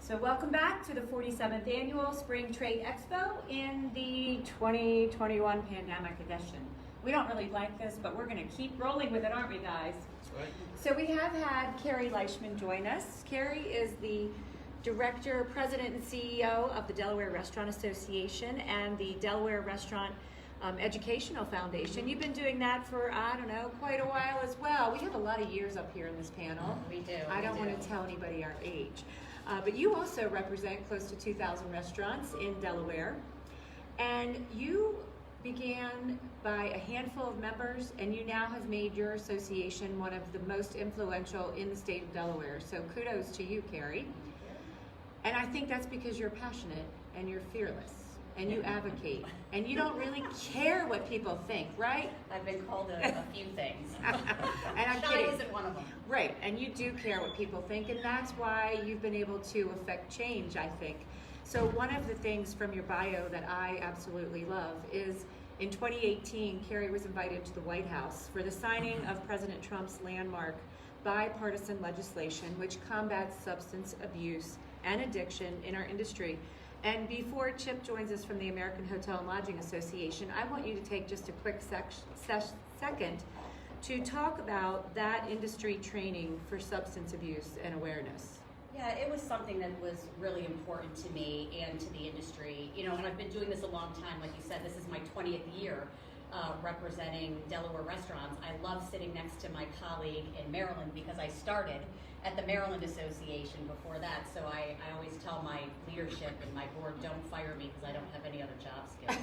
So welcome back to the 47th Annual Spring Trade Expo in the 2021 Pandemic Edition. We don't really like this, but we're going to keep rolling with it, aren't we, guys? That's right. So we have had Carrie Leishman join us. Carrie is the Director, President, and CEO of the Delaware Restaurant Association and the Delaware Restaurant Educational Foundation. You've been doing that for, I don't know, quite a while as well. We have a lot of years up here in this panel. We do. I don't want to tell anybody our age. But you also represent close to 2,000 restaurants in Delaware. And you began by a handful of members, and you now have made your association one of the most influential in the state of Delaware. So kudos to you, Carrie. And I think that's because you're passionate and you're fearless and you advocate and you don't really care what people think, right? I've been called a few things. And I'm Shy kidding. isn't one of them. Right, and you do care what people think, and that's why you've been able to affect change, I think. So one of the things from your bio that I absolutely love is in 2018, Carrie was invited to the White House for the signing of President Trump's landmark bipartisan legislation which combats substance abuse and addiction in our industry. And before Chip joins us from the American Hotel and Lodging Association, I want you to take just a quick second to talk about that industry training for substance abuse and awareness. Yeah, it was something that was really important to me and to the industry. You know, and I've been doing this a long time. Like you said, this is my 20th year representing Delaware restaurants. I love sitting next to my colleague in Maryland because I started at the Maryland Association before that. So I always tell my leadership and my board, don't fire me because I don't have any other job skills.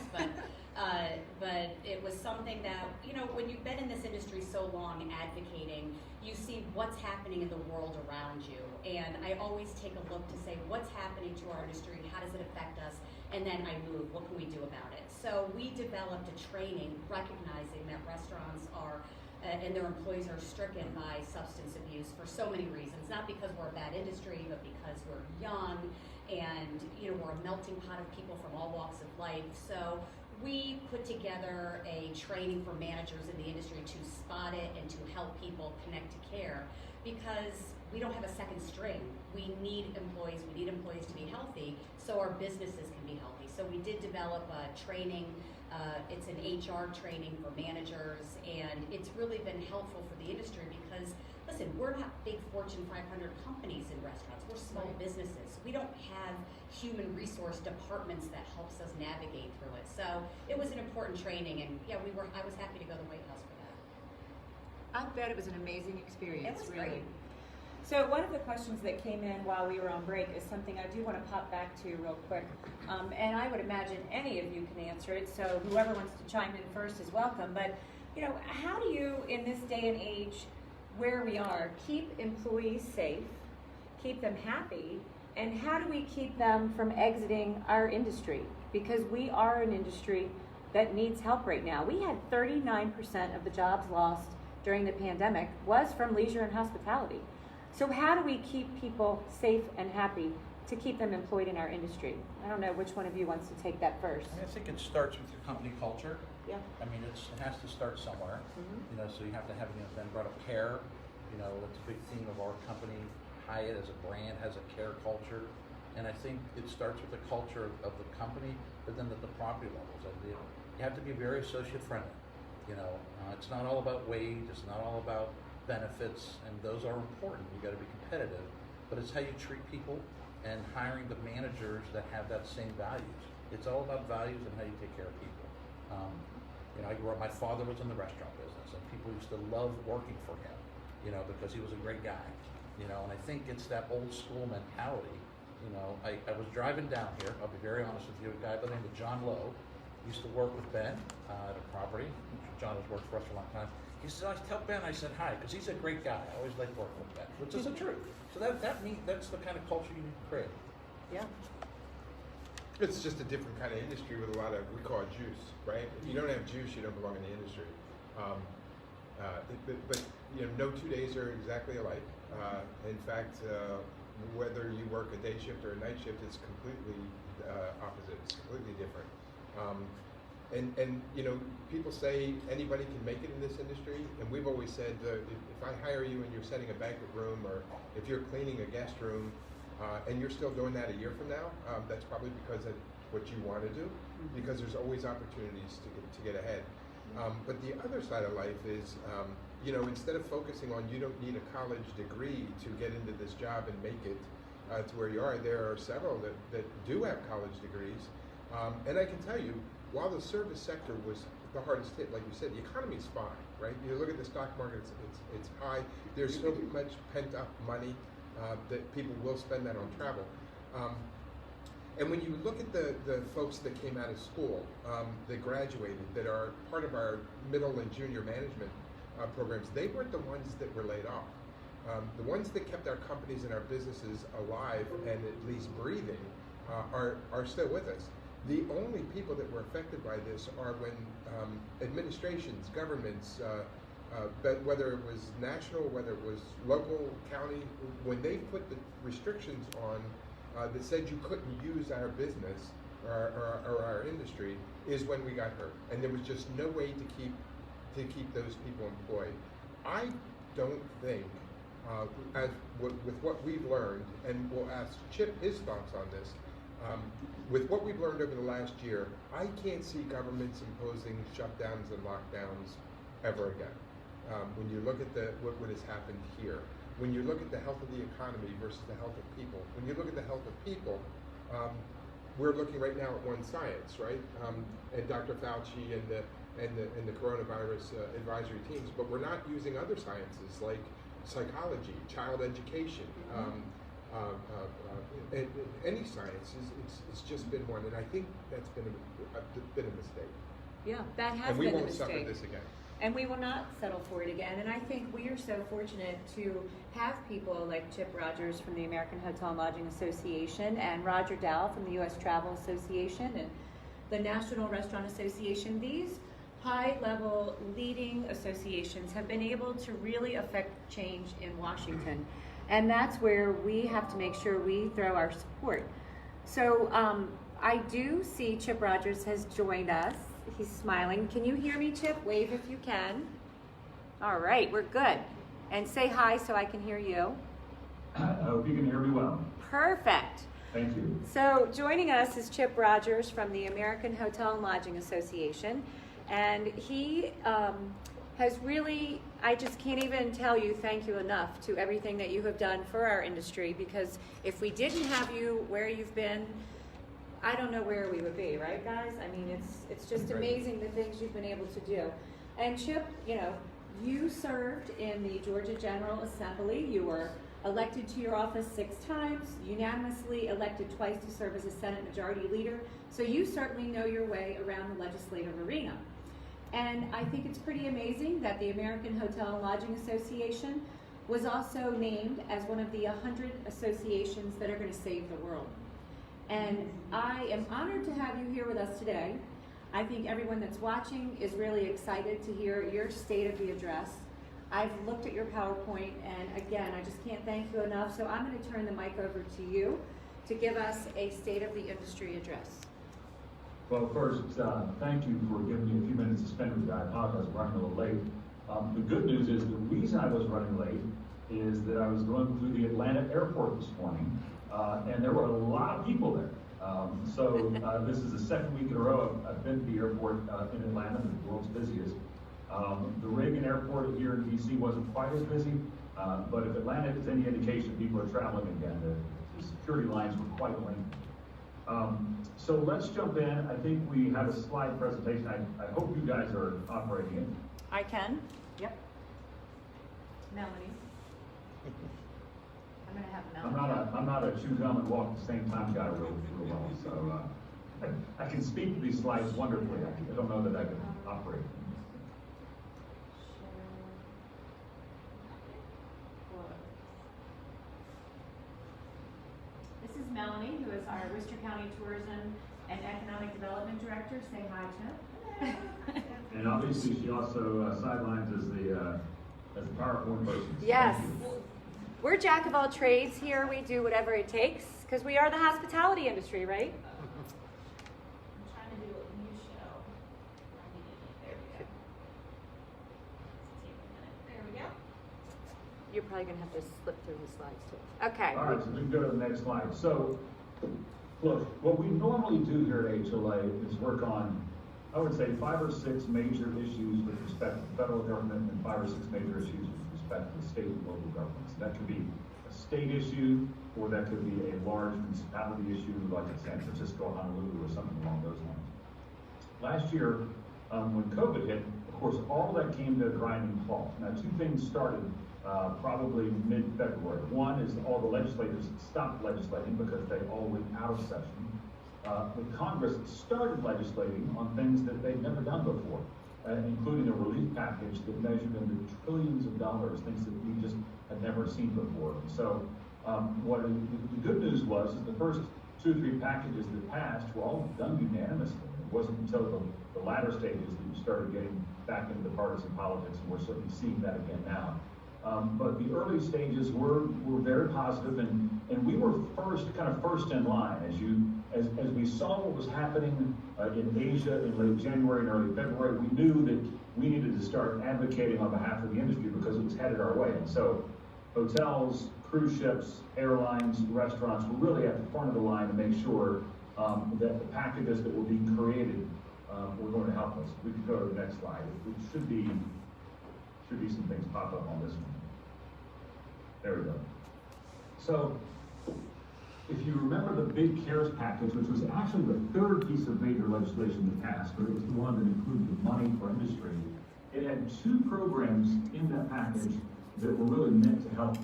But it was something that, you know, when you've been in this industry so long advocating, you see what's happening in the world around you. And I always take a look to say, what's happening to our industry? How does it affect us? And then I move, what can we do about it? So we developed a training recognizing that restaurants are and their employees are stricken by substance abuse for so many reasons, not because we're a bad industry, but because we're young and, you know, we're a melting pot of people from all walks of life. So we put together a training for managers in the industry to spot it and to help people connect to care, because we don't have a second string. We need employees to be healthy so our businesses can be healthy. So we did develop a training. It's an HR training for managers, and it's really been helpful for the industry because, listen, we're not big Fortune 500 companies in restaurants. We're small businesses. We don't have human resource departments that helps us navigate through it. So it was an important training, and yeah, I was happy to go to the White House for that. I bet it was an amazing experience. It was really. great. So one of the questions that came in while we were on break is something I do want to pop back to real quick. And I would imagine any of you can answer it, so whoever wants to chime in first is welcome. But, you know, how do you, in this day and age where we are, keep employees safe, keep them happy, and how do we keep them from exiting our industry? Because we are an industry that needs help right now. We had 39% of the jobs lost during the pandemic was from leisure and hospitality. So how do we keep people safe and happy to keep them employed in our industry? I don't know which one of you wants to take that first. I think it starts with your company culture. Yeah. I mean, it has to start somewhere. You know, so you have to have, you know, then brought up care. You know, that's a big theme of our company. Hyatt as a brand has a care culture. And I think it starts with the culture of the company, but then at the property levels. You have to be very associate friendly. You know, it's not all about wage, it's not all about benefits, and those are important. You got to be competitive, but it's how you treat people and hiring the managers that have that same values. It's all about values and how you take care of people. You know, I grew up, my father was in the restaurant business, and people used to love working for him, you know, because he was a great guy, you know, and I think it's that old school mentality. You know, I was driving down here, I'll be very honest with you, a guy by the name of John Lowe used to work with Ben at a property. John has worked for us for a long time. He said, I tell Ben, I said hi, because he's a great guy. I always like working with Ben, which is the truth. So that's the kind of culture you need to create. Yeah. It's just a different kind of industry with a lot of, we call it juice, right? If you don't have juice, you don't belong in the industry. But you know, no 2 days are exactly alike. In fact, whether you work a day shift or a night shift, it's completely opposite. It's completely different. And you know, people say anybody can make it in this industry, and we've always said if I hire you and you're setting a banquet room, or if you're cleaning a guest room, and you're still doing that a year from now, that's probably because of what you want to do, because there's always opportunities to get ahead. But the other side of life is, you know, instead of focusing on you don't need a college degree to get into this job and make it to where you are, there are several that do have college degrees. And I can tell you, while the service sector was the hardest hit, like you said, the economy's fine, right? You look at the stock market, it's high. There's so much pent up money that people will spend that on travel. And when you look at the folks that came out of school, that graduated, that are part of our middle and junior management programs, they weren't the ones that were laid off. The ones that kept our companies and our businesses alive and at least breathing are still with us. The only people that were affected by this are when administrations, governments, but whether it was national, whether it was local, county, when they put the restrictions on that said you couldn't use our business or our industry, is when we got hurt. And there was just no way to keep those people employed. I don't think, with what we've learned, and we'll ask Chip his thoughts on this, with what we've learned over the last year, I can't see governments imposing shutdowns and lockdowns ever again. When you look at what has happened here, when you look at the health of the economy versus the health of people, when you look at the health of people, we're looking right now at one science, right? And Dr. Fauci and the coronavirus advisory teams, but we're not using other sciences like psychology, child education, any science. It's just been one, and I think that's been a mistake. Yeah, that has and we been a won't mistake. suffer this again. And we will not settle for it again. And I think we are so fortunate to have people like Chip Rogers from the American Hotel and Lodging Association, and Roger Dow from the U.S. Travel Association, and the National Restaurant Association. These high-level leading associations have been able to really affect change in Washington. And that's where we have to make sure we throw our support. So I do see Chip Rogers has joined us. He's smiling. Can you hear me, Chip? Wave if you can. All right, we're good. And say hi so I can hear you. I hope you can hear me well. Perfect. Thank you. So joining us is Chip Rogers from the American Hotel and Lodging Association. And he has really, I just can't even tell you thank you enough to everything that you have done for our industry, because if we didn't have you where you've been, I don't know where we would be, right, guys? I mean, it's just amazing the things you've been able to do. And Chip, you know, you served in the Georgia General Assembly. You were elected to your office 6 times, unanimously elected twice to serve as a Senate Majority Leader. So you certainly know your way around the legislative arena. And I think it's pretty amazing that the American Hotel and Lodging Association was also named as one of the 100 associations that are going to save the world. And I am honored to have you here with us today. I think everyone that's watching is really excited to hear your State of the Address. I've looked at your PowerPoint, and again, I just can't thank you enough. So I'm going to turn the mic over to you to give us a State of the Industry address. Well, first, thank you for giving me a few minutes to spend with you. I apologize for running a little late. The good news is the reason I was running late is that I was going through the Atlanta airport this morning, and there were a lot of people there. So this is the second week in a row I've been to the airport in Atlanta, the world's busiest. The Reagan Airport here in DC wasn't quite as busy, but if Atlanta is any indication, people are traveling again. The security lines were quite lengthy. So let's jump in. I think we have a slide presentation. I hope you guys are operating it. I can. Yep. Melanie. I'm going to have Melanie. I'm not a chew gum and walk at the same time guy real well. So I can speak to these slides wonderfully. I don't know that I can operate. This is Melanie, who is our Worcester County Tourism and Economic Development Director. Say hi, Chip. And obviously, she also sidelines as the PowerPoint person. Yes. We're jack of all trades here. We do whatever it takes because we are the hospitality industry, right? I'm trying to do a new show. There we go. There we go. you're probably gonna have to slip through his slides too. Okay. All right, so we can go to the next slide. So, look, what we normally do here at HLA is work on, I would say, 5 or 6 major issues with respect to the federal government and 5 or 6 major issues with respect to the state and local governments. That could be a state issue, or that could be a large municipality issue like in San Francisco, Honolulu, or something along those lines. Last year, when COVID hit, of course, all that came to a grinding halt. Now, 2 things started probably mid-February. One is all the legislators stopped legislating because they all went out of session. The Congress started legislating on things that they'd never done before, including a relief package that measured into trillions of dollars, things that we just had never seen before. So, the good news was is the first 2 or 3 packages that passed were all done unanimously. It wasn't until the latter stages that you started getting back into the partisan politics, and we're certainly seeing that again now. But the early stages were very positive, and we were first in line. As we saw what was happening in Asia in late January and early February, we knew that we needed to start advocating on behalf of the industry because it was headed our way. And so hotels, cruise ships, airlines, restaurants were really at the front of the line to make sure that the packages that were being created were going to help us. We could go to the next slide. It should be some things pop up on this one. There we go. So, if you remember the big CARES package, which was actually the 3rd piece of major legislation that passed, but it was the one that included the money for industry, it had 2 programs in that package that were really meant to help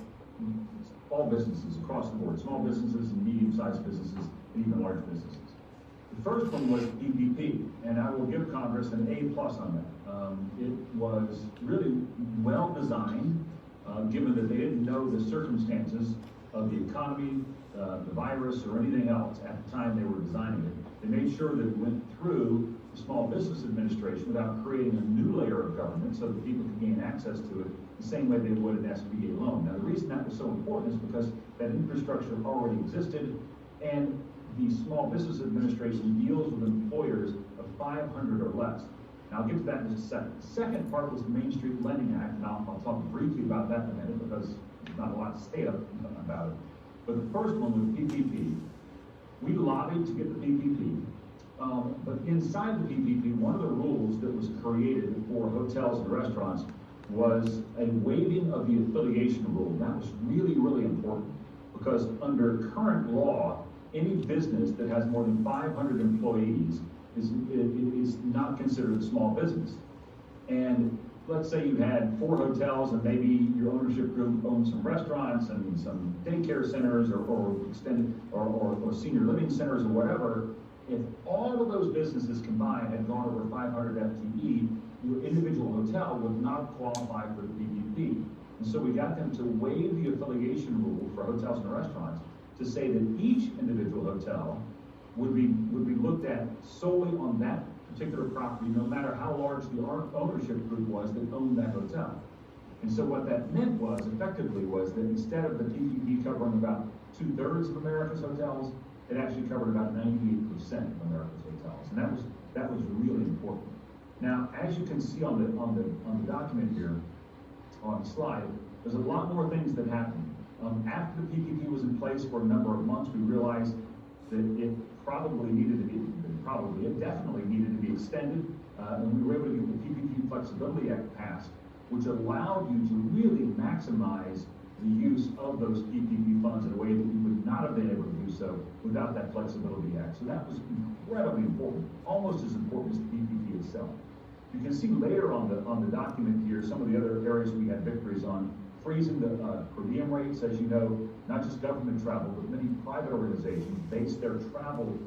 all businesses across the board, small businesses and medium-sized businesses and even large businesses. The first one was PPP, and I will give Congress an A+ on that. It was really well designed, given that they didn't know the circumstances of the economy, the virus, or anything else at the time they were designing it. They made sure that it went through the Small Business Administration without creating a new layer of government so that people could gain access to it the same way they would an SBA loan. Now, the reason that was so important is because that infrastructure already existed, and the Small Business Administration deals with employers of 500 or less. Now, I'll get to that in just a second. The second part was the Main Street Lending Act, and I'll talk briefly about that in a minute because there's not a lot to say about it. But the first one was PPP. We lobbied to get the PPP, but inside the PPP, one of the rules that was created for hotels and restaurants was a waiving of the affiliation rule. And that was really, really important because under current law, any business that has more than 500 employees is not considered a small business. And let's say you had 4 hotels and maybe your ownership group owned some restaurants and some daycare centers or extended or senior living centers or whatever. If all of those businesses combined had gone over 500 FTE, your individual hotel would not qualify for the PPP. And so we got them to waive the affiliation rule for hotels and restaurants to say that each individual hotel would be looked at solely on that particular property, no matter how large the ownership group was that owned that hotel. And so what that meant was, effectively, was that instead of the PPP covering about 2/3 of America's hotels, it actually covered about 98% of America's hotels, and that was really important. Now, as you can see on the document here, on the slide, there's a lot more things that happened. After the PPP was in place for a number of months, we realized that it definitely needed to be extended, and we were able to get the PPP Flexibility Act passed, which allowed you to really maximize the use of those PPP funds in a way that you would not have been able to do so without that Flexibility Act. So that was incredibly important, almost as important as the PPP itself. You can see later on the document here some of the other areas we had victories on. Freezing the per diem rates, as you know, not just government travel, but many private organizations base their travel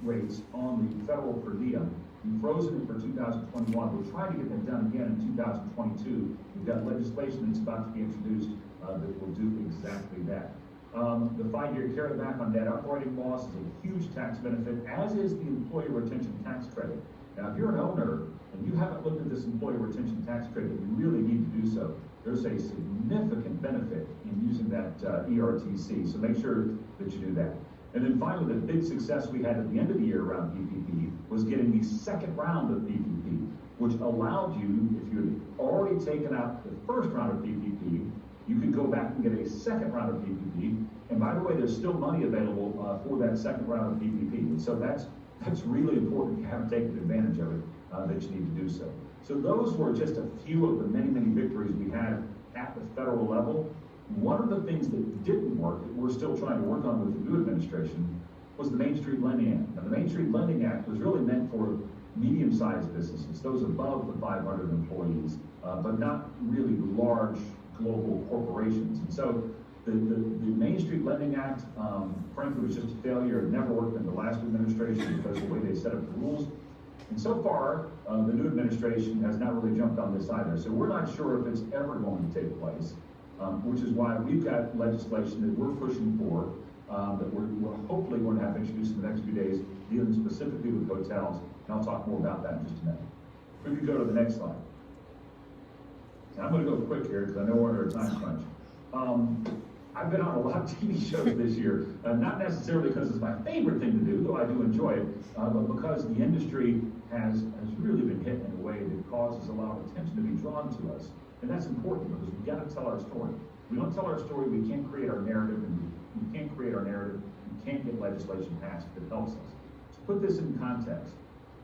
rates on the federal per diem. We've frozen it for 2021. We're trying to get that done again in 2022. We've got legislation that's about to be introduced that will do exactly that. The 5-year carryback on net operating loss is a huge tax benefit, as is the employee retention tax credit. Now, if you're an owner and you haven't looked at this employee retention tax credit, you really need to do so. There's a significant benefit in using that ERTC, so make sure that you do that. And then finally, the big success we had at the end of the year around PPP was getting the second round of PPP, which allowed you, if you had already taken out the first round of PPP, you could go back and get a second round of PPP. And by the way, there's still money available for that second round of PPP. And so that's really important. You haven't taken advantage of it, that you need to do so. So those were just a few of the many, many victories we had at the federal level. One of the things that didn't work, that we're still trying to work on with the new administration, was the Main Street Lending Act. Now, the Main Street Lending Act was really meant for medium-sized businesses, those above the 500 employees, but not really large global corporations. And so the Main Street Lending Act, frankly, was just a failure. It never worked in the last administration because of the way they set up the rules. And so far, the new administration has not really jumped on this either. So we're not sure if it's ever going to take place, which is why we've got legislation that we're pushing for, that we're hopefully going to have introduced in the next few days, dealing specifically with hotels. And I'll talk more about that in just a minute. If we could go to the next slide. Now, I'm going to go quick here because I know we're under a time crunch. I've been on a lot of TV shows this year, not necessarily because it's my favorite thing to do, though I do enjoy it, but because the industry has really been hit in a way that causes a lot of attention to be drawn to us. And that's important because we've got to tell our story. If we don't tell our story, we can't create our narrative, and we can't create our narrative, we can't get legislation passed that helps us. To put this in context,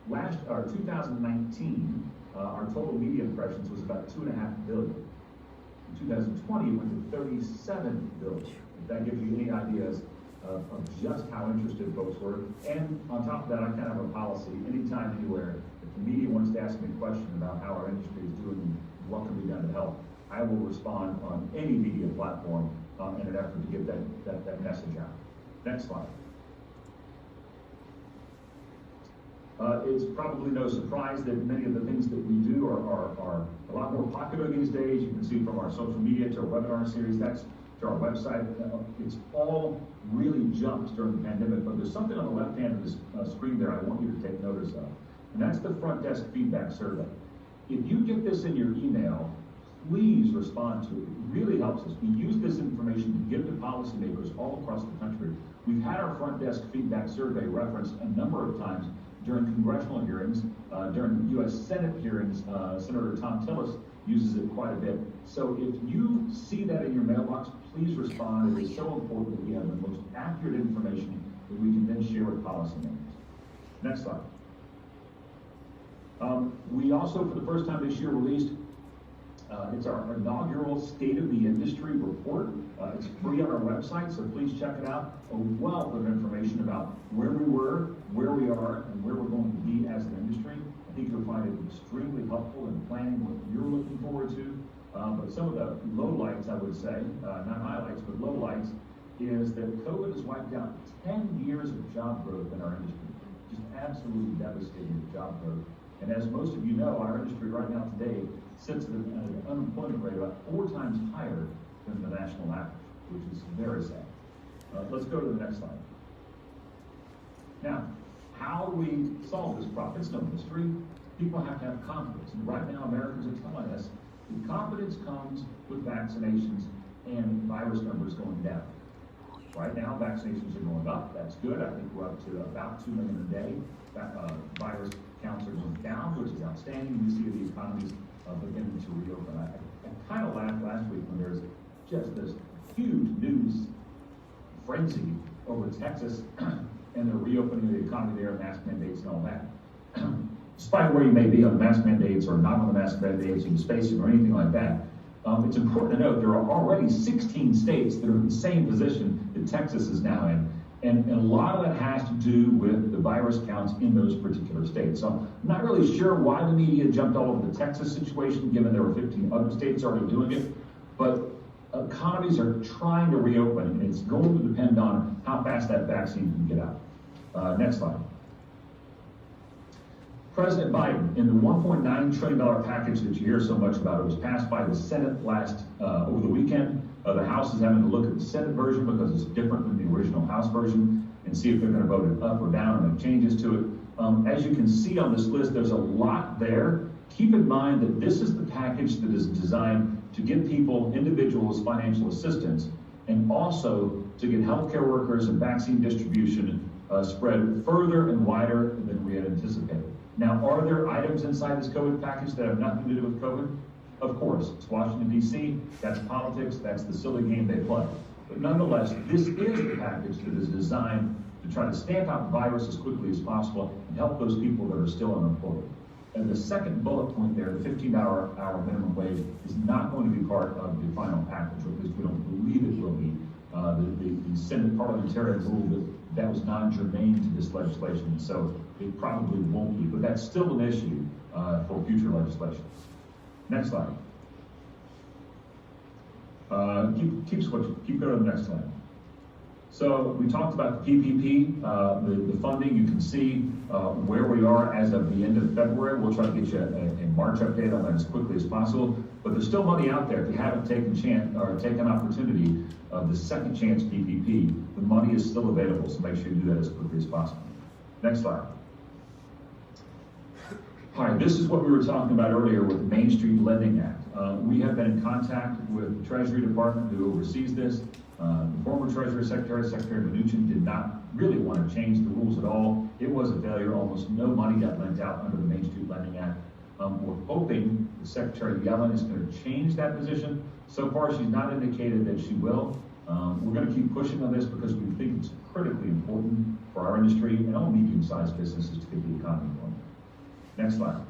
2019, our total media impressions was about 2.5 billion. In 2020, it went to 37 billion. If that gives you any ideas of just how interested folks were. And on top of that, I kind of have a policy, anytime, anywhere, if the media wants to ask me a question about how our industry is doing and what can be done to help, I will respond on any media platform in an effort to get that message out. Next slide. It's probably no surprise that many of the things that we do are a lot more popular these days. You can see from our social media to our webinar series, that's to our website. It's all really jumped during the pandemic, but there's something on the left hand of this screen there I want you to take notice of, and that's the front desk feedback survey. If you get this in your email, please respond to it. It really helps us. We use this information to give to policymakers all across the country. We've had our front desk feedback survey referenced a number of times during congressional hearings, during U.S. Senate hearings. Senator Tom Tillis uses it quite a bit. So if you see that in your mailbox, please respond. It is so important that we have the most accurate information that we can then share with policymakers. Next slide. We also, for the first time this year, released it's our inaugural State of the Industry report. It's free on our website, so please check it out. A wealth of information about where we were, where we are, and where we're going to be as an industry. I think you'll find it extremely helpful in planning what you're looking forward to. But some of the lowlights, I would say, not highlights, but lowlights, is that COVID has wiped out 10 years of job growth in our industry. Just absolutely devastating job growth. And as most of you know, our industry right now today sits at an unemployment rate about 4 times higher than the national average, which is very sad. Let's go to the next slide. Now, how we solve this problem, it's no mystery. People have to have confidence. And right now, Americans are telling us that confidence comes with vaccinations and virus numbers going down. Right now, vaccinations are going up. That's good. I think we're up to about 2 million a day. Virus counts are going down, which is outstanding. We see the economies beginning to reopen. I kind of laughed last week when there's just this huge news frenzy over Texas and the reopening of the economy there, mask mandates and all that. Despite where you may be on the mask mandates or not on the mask mandates or the spacing or anything like that, it's important to note there are already 16 states that are in the same position that Texas is now in. And a lot of that has to do with the virus counts in those particular states. So I'm not really sure why the media jumped all over the Texas situation, given there were 15 other states already doing it. But economies are trying to reopen, and it's going to depend on how fast that vaccine can get out. Next slide. President Biden, in the $1.9 trillion package that you hear so much about, it was passed by the Senate over the weekend. The House is having to look at the Senate version because it's different than the original House version and see if they're going to vote it up or down and make changes to it. As you can see on this list, there's a lot there. Keep in mind that this is the package that is designed to give people, individuals, financial assistance, and also to get healthcare workers and vaccine distribution spread further and wider than we had anticipated. Now, are there items inside this COVID package that have nothing to do with COVID? Of course, it's Washington D.C., that's politics, that's the silly game they play. But nonetheless, this is the package that is designed to try to stamp out the virus as quickly as possible and help those people that are still unemployed. And the second bullet point there, the $15 minimum wage, is not going to be part of the final package, or at least we don't believe it will be. The Senate parliamentarian ruled that was non-germane to this legislation, so it probably won't be. But that's still an issue for future legislation. Next slide. Keep going to the next slide. So we talked about the PPP, the funding. You can see where we are as of the end of February. We'll try to get you a March update on that as quickly as possible. But there's still money out there. If you haven't taken opportunity of the second chance PPP, the money is still available. So make sure you do that as quickly as possible. Next slide. All right, this is what we were talking about earlier with the Main Street Lending Act. We have been in contact with the Treasury Department who oversees this. The former Treasury Secretary, Secretary Mnuchin, did not really want to change the rules at all. It was a failure. Almost no money got lent out under the Main Street Lending Act. We're hoping that Secretary Yellen is going to change that position. So far, she's not indicated that she will. We're going to keep pushing on this because we think it's critically important for our industry and all medium-sized businesses to get the economy going. Next slide.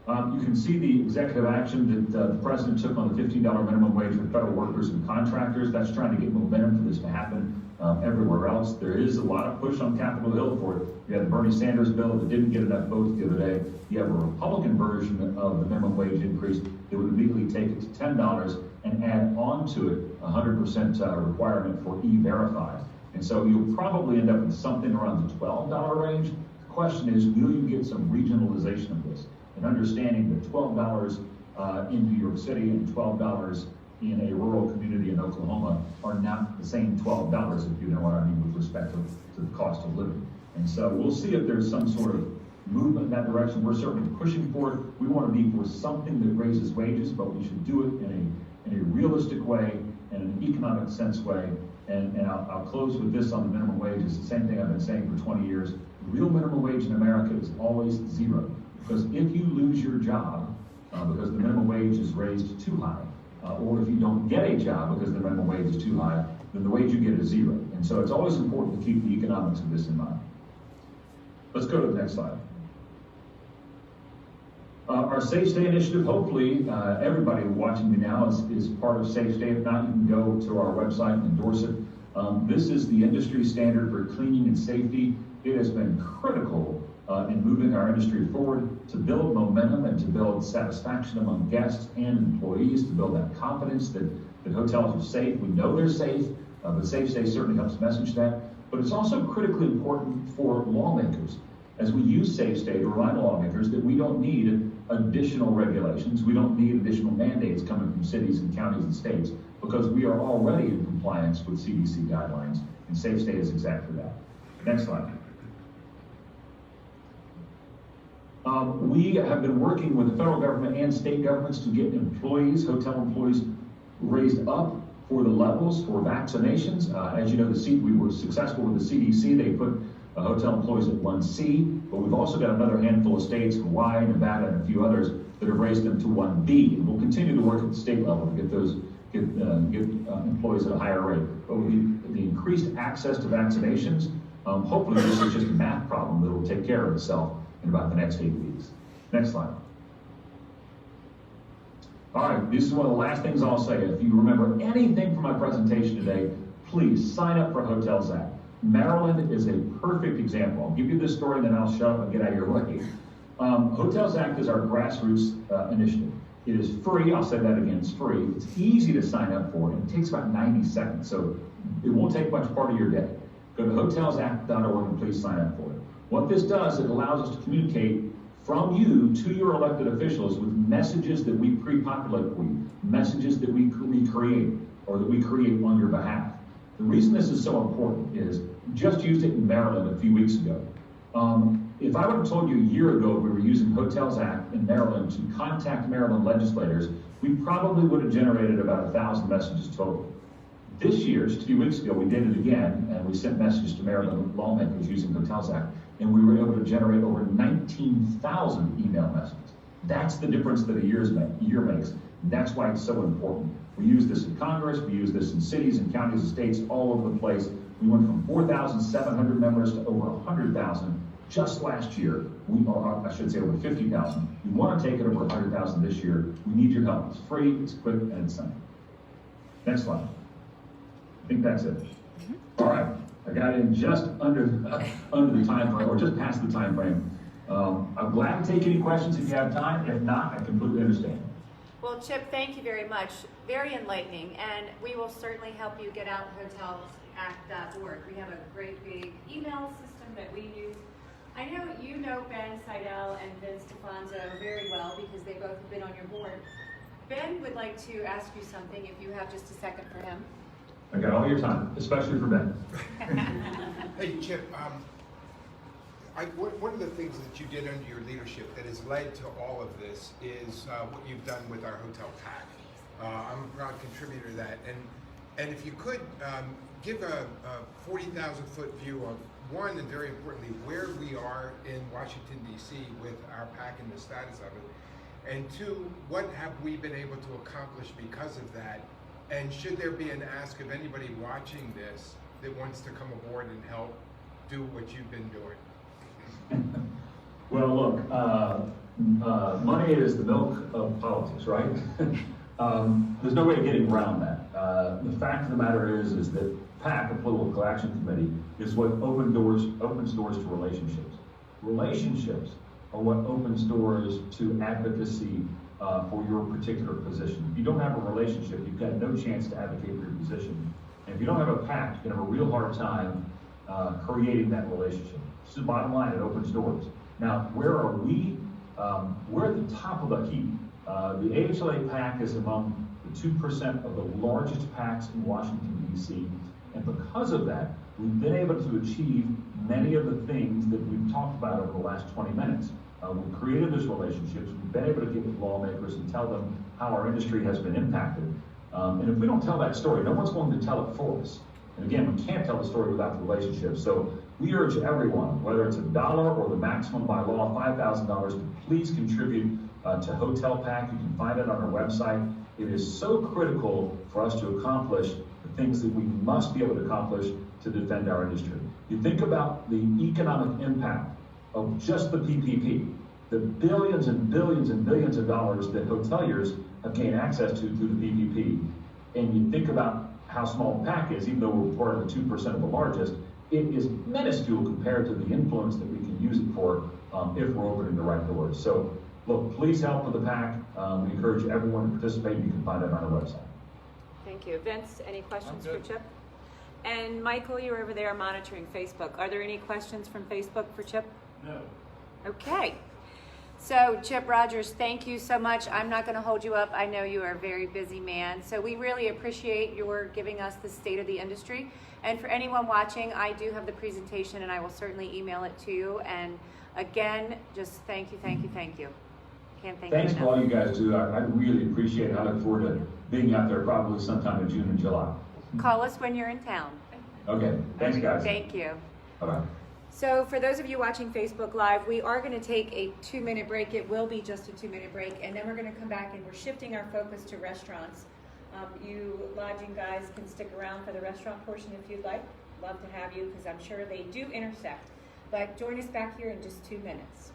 You can see the executive action that the President took on the $15 minimum wage for federal workers and contractors. That's trying to get momentum for this to happen everywhere else. There is a lot of push on Capitol Hill for it. You have the Bernie Sanders bill that didn't get enough votes the other day. You have a Republican version of the minimum wage increase that would immediately take it to $10 and add on to it 100% requirement for E-Verify. And so you'll probably end up with something around the $12 range. The question is, will you get some regionalization of this? And understanding that $12 in New York City and $12 in a rural community in Oklahoma are not the same $12, if you know what I mean, with respect to the cost of living. And so we'll see if there's some sort of movement in that direction. We're certainly pushing for it. We want to be for something that raises wages, but we should do it in a realistic way and an economic sense way. And I'll close with this on the minimum wage. It's the same thing I've been saying for 20 years. The real minimum wage in America is always zero. Because if you lose your job because the minimum wage is raised too high, or if you don't get a job because the minimum wage is too high, then the wage you get is zero. And so it's always important to keep the economics of this in mind. Let's go to the next slide. Our Safe Stay initiative, hopefully everybody watching me now is part of Safe Stay. If not, you can go to our website and endorse it. This is the industry standard for cleaning and safety. It has been critical in moving our industry forward to build momentum and to build satisfaction among guests and employees, to build that confidence that hotels are safe. We know they're safe, but Safe Stay certainly helps message that. But it's also critically important for lawmakers as we use Safe Stay to remind lawmakers that we don't need additional regulations. We don't need additional mandates coming from cities and counties and states because we are already in compliance with CDC guidelines, and Safe Stay is exactly that. Next slide. We have been working with the federal government and state governments to get employees, hotel employees, raised up for the levels for vaccinations. As you know, we were successful with the CDC. They put hotel employees at 1C, but we've also got another handful of states, Hawaii, Nevada, and a few others, that have raised them to 1B. And we'll continue to work at the state level to get employees at a higher rate. But with the increased access to vaccinations, hopefully this is just a math problem that will take care of itself in about the next 8 weeks. Next slide. All right, this is one of the last things I'll say. If you remember anything from my presentation today, please sign up for Hotels Act. Maryland is a perfect example. I'll give you this story and then I'll shut up and get out of your way. Hotels Act is our grassroots initiative. It is free. I'll say that again. It's free. It's easy to sign up for, and it takes about 90 seconds, so it won't take much part of your day. Go to hotelsact.org and please sign up for it. What this does, it allows us to communicate from you to your elected officials with messages that we pre-populate for you, messages that we create or that we create on your behalf. The reason this is so important is just used it in Maryland a few weeks ago. If I would have told you a year ago we were using Hotels Act in Maryland to contact Maryland legislators, we probably would have generated about 1,000 messages total. This year, just a few weeks ago, we did it again, and we sent messages to Maryland lawmakers using Hotels Act, and we were able to generate over 19,000 email messages. That's the difference that a year makes. That's why it's so important. We use this in Congress, we use this in cities and counties and states all over the place. We went from 4,700 members to over 100,000 just last year. I should say over 50,000. We want to take it over 100,000 this year. We need your help. It's free, it's quick, and it's simple. Next slide. I think that's it. All right, I got in just under the time frame, or just past the time frame. I'm glad to take any questions if you have time. If not, I completely understand. Well, Chip, thank you very much. Very enlightening, and we will certainly help you get out hotelsact.org. We have a great big email system that we use. I know you know Ben Seidel and Vince DeFonso very well because they both have been on your board. Ben would like to ask you something if you have just a second for him. I got all your time, especially for Ben. Hey, Chip, one of the things that you did under your leadership that has led to all of this is what you've done with our hotel pack. I'm a proud contributor to that. And if you could give a 40,000 foot view of one, and very importantly, where we are in Washington, D.C. with our pack and the status of it. And two, what have we been able to accomplish because of that? And should there be an ask of anybody watching this that wants to come aboard and help do what you've been doing? Well, look, money is the milk of politics, right? There's no way of getting around that. The fact of the matter is that PAC, the Political Action Committee, is what opens doors to relationships. Relationships are what opens doors to advocacy for your particular position. If you don't have a relationship, you've got no chance to advocate for your position. And if you don't have a PAC, you can have a real hard time creating that relationship. This is the bottom line, it opens doors. Now, where are we? We're at the top of the heap. The AHLA PAC is among the 2% of the largest PACs in Washington, D.C. And because of that, we've been able to achieve many of the things that we've talked about over the last 20 minutes. We've created those relationships, we've been able to get with lawmakers and tell them how our industry has been impacted. And if we don't tell that story, no one's going to tell it for us. And again, we can't tell the story without the relationship. So we urge everyone, whether it's $1 or the maximum by law, $5,000, to please contribute to Hotel PAC. You can find it on our website. It is so critical for us to accomplish the things that we must be able to accomplish to defend our industry. You think about the economic impact of just the PPP, the billions and billions and billions of dollars that hoteliers have gained access to through the PPP, and you think about how small the PAC is, even though we're part of the 2% of the largest, it is minuscule compared to the influence that we can use it for if we're opening the right doors. So, look, please help with the PAC. We encourage everyone to participate. You can find it on our website. Thank you. Vince, any questions for Chip? And Michael, you're over there monitoring Facebook. Are there any questions from Facebook for Chip? No. Okay. So, Chip Rogers, thank you so much. I'm not going to hold you up. I know you are a very busy man. So we really appreciate your giving us the state of the industry. And for anyone watching, I do have the presentation and I will certainly email it to you. And again, just thank you, thank you, thank you. Can't thank Thanks you for enough. all you guys do. I really appreciate it. I look forward to being out there probably sometime in June and July. Call us when you're in town. Okay. Thanks, guys. Thank you. Bye-bye. So for those of you watching Facebook Live, we are going to take a 2-minute break. It will be just a 2-minute break, and then we're going to come back and we're shifting our focus to restaurants. You lodging guys can stick around for the restaurant portion if you'd like. Love to have you because I'm sure they do intersect. But join us back here in just 2 minutes.